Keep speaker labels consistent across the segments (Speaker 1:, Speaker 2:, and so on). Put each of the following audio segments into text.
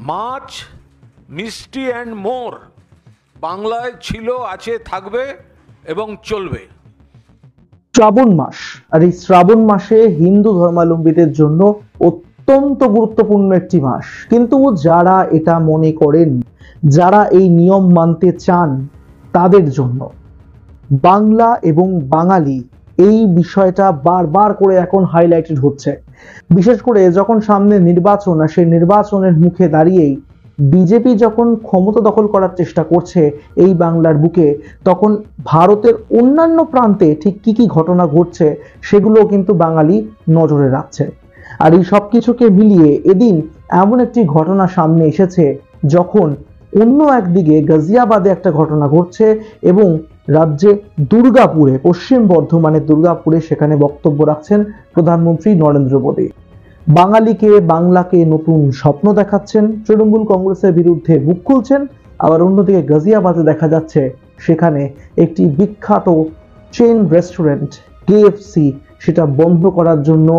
Speaker 1: মাছ, মিষ্টি and more বাংলায় ছিল, আছে, থাকবে এবং চলবে।
Speaker 2: শ্রাবণ মাস, আর এই শ্রাবণ মাসে হিন্দু ধর্মাবলম্বীদের জন্য অত্যন্ত গুরুত্বপূর্ণ একটি মাস। কিন্তু যারা এটা মনে করেন, যারা এই নিয়ম মানতে চান, তাদের জন্য বাংলা এবং বাঙালি এই বিষয়টা বারবার করে এখন হাইলাইটেড হচ্ছে। বিশেষ করে যখন সামনে নির্বাচন, আর সেই নির্বাচনের মুখে দাঁড়িয়েই বিজেপি যখন ক্ষমতা দখল করার চেষ্টা করছে এই বাংলার বুকে, তখন ভারতের অন্যান্য প্রান্তে ঠিক কি কি ঘটনা ঘটছে সেগুলো কিন্তু বাঙালি নজরে রাখছে। আর এই সব কিছুকে মিলিয়ে এদিন এমন একটি ঘটনা সামনে এসেছে যখন অন্য একদিকে গাজিয়াবাদে একটা ঘটনা ঘটছে এবং রাজ্যে দুর্গাপুরে, পশ্চিম বর্ধমানের দুর্গাপুরে সেখানে বক্তব্য রাখছেন প্রধানমন্ত্রী নরেন্দ্র মোদী। বাঙালিকে, বাংলাকে নতুন স্বপ্ন দেখাচ্ছেন, তৃণমূল কংগ্রেসের বিরুদ্ধে মুখ খুলছেন। আবার অন্যদিকে গাজিয়াবাদে দেখা যাচ্ছে সেখানে একটি বিখ্যাত চেইন রেস্টুরেন্ট কেএফসি সেটা বন্ধ করার জন্য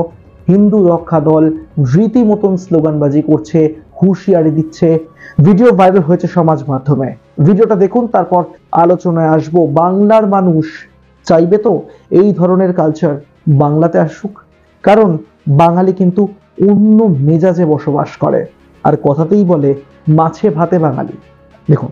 Speaker 2: হিন্দু রক্ষা দল রীতিমতন স্লোগানবাজি করছে, হুঁশিয়ারি দিচ্ছে। ভিডিও ভাইরাল হয়েছে সমাজ মাধ্যমে। ভিডিওটা দেখুন, তারপর আলোচনায় আসবো। বাংলার মানুষ চাইবে তো এই ধরনের কালচার বাংলাতে আসুক? কারণ বাঙালি কিন্তু অন্য মেজাজে বসবাস করে, আর কথাতেই বলে মাছে ভাতে বাঙালি। দেখুন,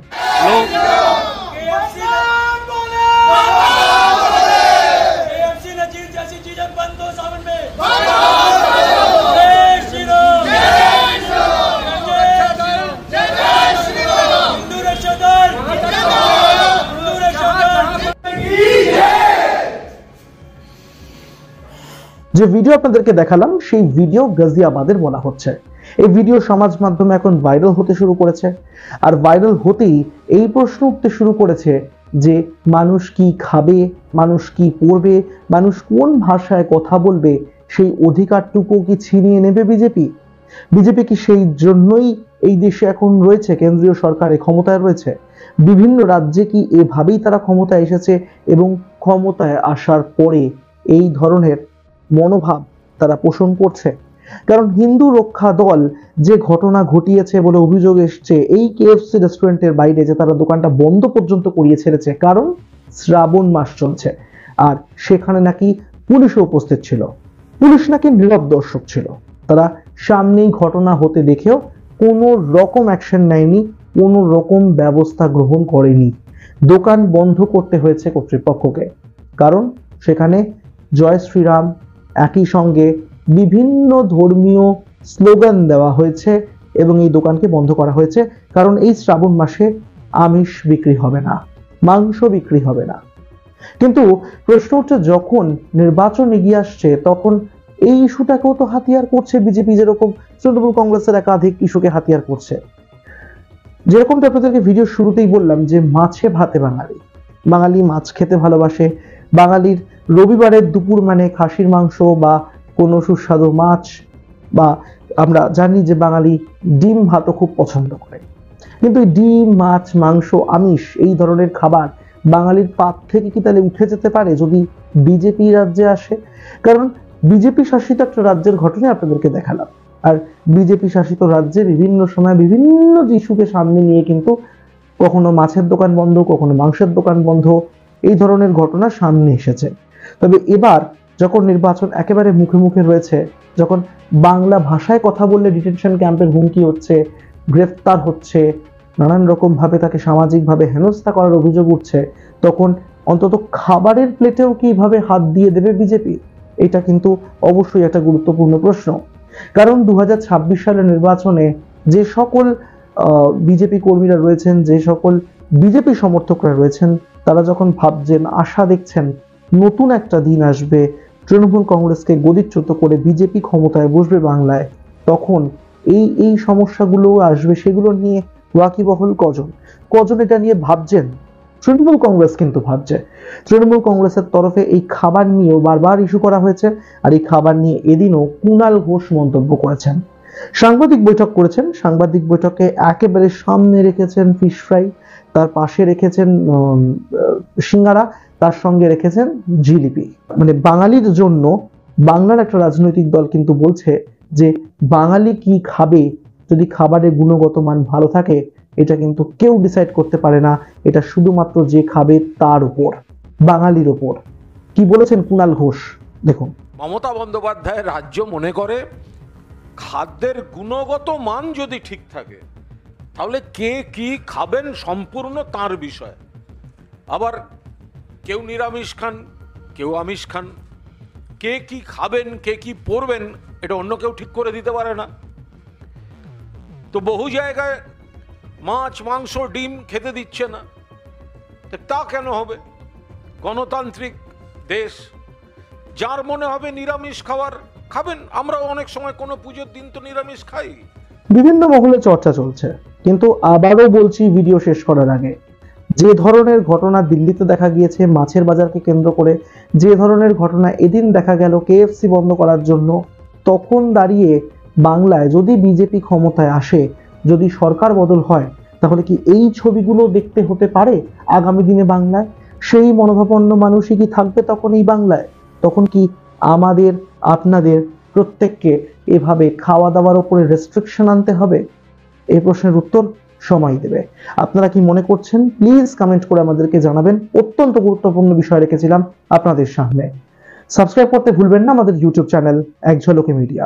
Speaker 2: যে ভিডিও আপনাদেরকে দেখালাম সেই ভিডিও গাজিয়াবাদের বলা হচ্ছে। এই ভিডিও সমাজ মাধ্যমে এখন ভাইরাল হতে শুরু করেছে, আর ভাইরাল হতেই এই প্রশ্ন উঠতে শুরু করেছে যে মানুষ কি খাবে, মানুষ কি পড়বে, মানুষ কোন ভাষায় কথা বলবে, সেই অধিকারটুকু কি ছিনিয়ে নেবে বিজেপি? বিজেপি কি সেই জন্যই এই দেশে এখন রয়েছে, কেন্দ্রীয় সরকারে ক্ষমতায় রয়েছে? বিভিন্ন রাজ্যে কি এভাবেই তারা ক্ষমতায় এসেছে এবং ক্ষমতায় আসার পরে এই ধরনের মনোভাব তারা পোষণ করছে? কারণ হিন্দু রক্ষা দল যে ঘটনা ঘটিয়েছে বলে অভিযোগ এসছে এই কেএফসি রেস্টুরেন্টের বাইরে, যে তারা দোকানটা বন্ধ পর্যন্ত করিয়ে ছেড়েছে কারণ শ্রাবণ মাস চলছে, আর সেখানে নাকি পুলিশও উপস্থিত ছিল। পুলিশ নাকি নীরব দর্শক ছিল, তারা সামনেই ঘটনা হতে দেখেও কোনো রকম অ্যাকশন নেয়নি, কোনো রকম ব্যবস্থা গ্রহণ করেনি। দোকান বন্ধ করতে হয়েছে কর্তৃপক্ষকে, কারণ সেখানে জয় শ্রীরাম, একই সঙ্গে বিভিন্ন ধর্মীয় স্লোগান দেওয়া হয়েছে এবং এই দোকানকে বন্ধ করা হয়েছে। কারণ এই শ্রাবণ মাসে আমিষ বিক্রি হবে না, মাংস বিক্রি হবে না। কিন্তু প্রশ্ন হচ্ছে, যখন নির্বাচন এগিয়ে আসছে তখন এই ইস্যুটাকেও তো হাতিয়ার করছে বিজেপি, যেরকম তৃণমূল কংগ্রেসের একাধিক ইস্যুকে হাতিয়ার করছে। যেরকমটা আপনাদেরকে ভিডিও শুরুতেই বললাম যে মাছে ভাতে বাঙালি, বাঙালি মাছ খেতে ভালোবাসে। বাঙালির রবিবারের দুপুর মানে খাসির মাংস বা কোনো সুস্বাদু মাছ, বা আমরা জানি যে বাঙালি ডিম ভাতও খুব পছন্দ করে। কিন্তু ডিম, মাছ, মাংস, আমিষ এই ধরনের খাবার বাঙালির পাত থেকে কি তাহলে উঠে যেতে পারে যদি বিজেপি রাজ্যে আসে? কারণ বিজেপি শাসিত একটা রাজ্যের ঘটনা আপনাদেরকে দেখালাম, আর বিজেপি শাসিত রাজ্যে বিভিন্ন সময় বিভিন্ন ইস্যুকে সামনে নিয়ে কিন্তু কখনো মাছের দোকান বন্ধ, কখনো মাংসের দোকান বন্ধ, এই ধরনের ঘটনা সামনে এসেছে। তবে এবার যখন নির্বাচন একেবারে মুখে মুখে রয়েছে, যখন বাংলা ভাষায় কথা বললে ডিটেনশন ক্যাম্পের হুমকি হচ্ছে, গ্রেফতার হচ্ছে, নানান রকম ভাবে তাকে সামাজিকভাবে হেনস্থা করার অভিযোগ উঠছে, তখন অন্তত খাবারের প্লেটেও কিভাবে হাত দিয়ে দেবে বিজেপি? এটা কিন্তু অবশ্যই একটা গুরুত্বপূর্ণ প্রশ্ন। কারণ 2026 সালের নির্বাচনে যে সকল বিজেপি কর্মীরা রয়েছেন, যে সকল বিজেপি সমর্থকরা রয়েছেন, তারা যখন ভাবছেন, আশা দেখছেন নতুন একটা দিন আসবে, তৃণমূল কংগ্রেসকে গদিচ্যুত করে বিজেপি ক্ষমতায় বসবে বাংলায়, তখন এই সমস্যাগুলো আসবে। সেগুলো নিয়ে ওয়াকিবহল কজন এটা নিয়ে ভাবছেন? তৃণমূল কংগ্রেস কিন্তু ভাবছে। তৃণমূল কংগ্রেসের তরফে এই খাবার নিয়েও বারবার ইস্যু করা হয়েছে, আর এই খাবার নিয়ে এদিনও কুণাল ঘোষ মন্তব্য করেছেন, সাংবাদিক বৈঠক করেছেন। সাংবাদিক বৈঠকে একেবারে সামনে রেখেছেন ফিশ ফ্রাই, তার পাশে রেখেছেন সিঙ্গারা, তার সঙ্গে রেখেছেন জিলিপি। মানে বাঙালির জন্য বাংলার একটা রাজনৈতিক দল কিন্তু বলছে যে বাঙালি কি খাবে যদি খাবারের গুণগত মান ভালো থাকে, এটা কিন্তু কেউ ডিসাইড করতে পারে না, এটা শুধুমাত্র যে খাবে তার উপর, বাঙালির উপর। কি বলেছেন কুণাল ঘোষ, দেখুন।
Speaker 1: মমতা বন্দ্যোপাধ্যায়ের রাজ্য মনে করে খাদ্যের গুণগত মান যদি ঠিক থাকে তাহলে কে কি খাবেন সম্পূর্ণ তার বিষয়। আবার কেউ নিরামিষ খান, কেউ আমিষ খান, কে কি খাবেন কে কি পরবেন এটা অন্য কেউ ঠিক করে দিতে পারে না। তো বহু জায়গায় মাছ মাংস ডিম খেতে দিচ্ছে না, তা কেন হবে? গণতান্ত্রিক দেশ, যার মনে হবে নিরামিষ খাবার খাবেন। আমরাও অনেক সময় কোনো পুজোর দিন তো নিরামিষ খাই।
Speaker 2: বিভিন্ন মহলে চর্চা চলছে, কিন্তু আবারও বলছি ভিডিও শেষ করার আগে, যে ধরনের ঘটনা দিল্লিতে দেখা গিয়েছে মাছের বাজারকে কেন্দ্র করে, যে ধরনের ঘটনা এদিন দেখা গেল কেএফসি বন্ধ করার জন্য, তখন দাঁড়িয়ে বাংলায় যদি বিজেপি ক্ষমতায় আসে, যদি সরকার বদল হয়, তাহলে কি এই ছবিগুলো দেখতে হতে পারে আগামী দিনে বাংলায়? সেই মনোভাবাপন্ন মানুষই কি থাকবে তখন এই বাংলায়? তখন কি আমাদের আপনাদের প্রত্যেককে এভাবে খাওয়া দাওয়ার উপরে রেস্ট্রিকশন আনতে হবে? এই প্রশ্নের উত্তর সময় দেবে। আপনারা কি মনে করছেন প্লিজ কমেন্ট করে আমাদেরকে জানাবেন। অত্যন্ত গুরুত্বপূর্ণ বিষয় রেখেছিলাম আপনাদের সামনে। সাবস্ক্রাইব করতে ভুলবেন না আমাদের ইউটিউব চ্যানেল এক ঝলকে মিডিয়া।